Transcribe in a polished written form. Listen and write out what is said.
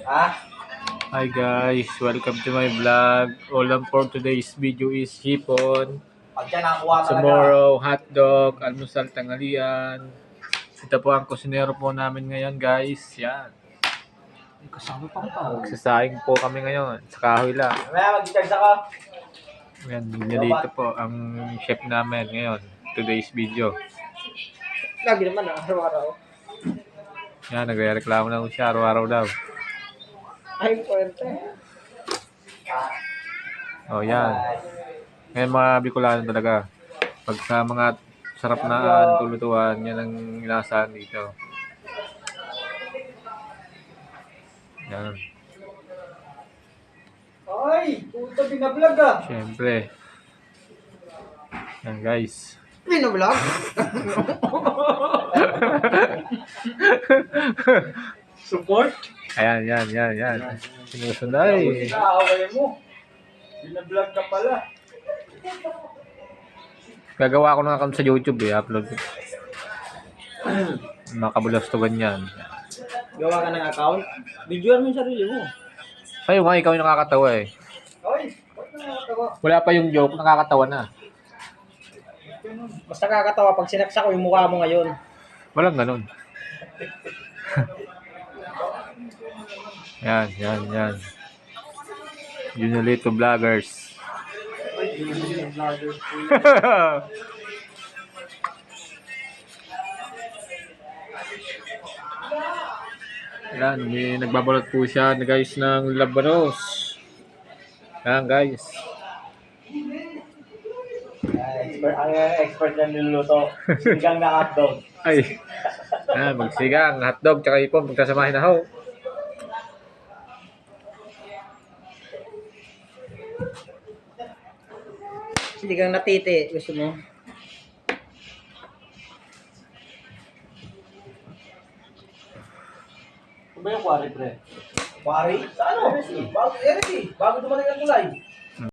Ha? Hi guys, welcome to my vlog. Ulam for today's video is hipon. Pag siya nakakuha talaga. Tomorrow, hotdog, almusal, tanghalian. Ito po ang kusinero po namin ngayon guys. Yan. Kasama pa pa. Nagsasaing po kami ngayon. Sa kahoy lang. Mamaya mag-charge ako. Yan, niya dito po ang chef namin ngayon. Today's video. Lagi naman araw-araw. Yan, nagre-reklamo na siya araw-araw daw. Ay, puwerte. Oh, yan. Ngayon mga Bicolano talaga. Pag sa mga sarap na tulutuan, yan ang inasahan dito. Yan. Ay, puto binablog ah. Siyempre. Yan guys. Binablog? Support? Ayan, yan. Sinusunday. Kaaway mo. Binablog ka pala. Gagawa ko ng account sa YouTube upload. Makabulastugan yan. Gawa ka ng account? Videoan mo yung sarili mo. Sa'yo nga, ikaw yung nakakatawa eh. Ay, ba't nakakatawa? Wala pa yung joke, nakakatawa na. Basta nakakatawa pag sinaksak ko yung mukha mo ngayon. Walang ganun. Yan. Junolito Vloggers. Ay, yung vlogger po. Yan, may nagbabalot po siya guys ng labanos. Yan guys. Expert na niluluto. Sigang na hotdog. Ay. Yan, magsigang, hotdog, tsaka ipon, pagkasamahin na ho. Sigang na titi. Gusto mo? Ano ba yung quarry, pre? Quarry? Sa ano? Bago dumating ang kulay.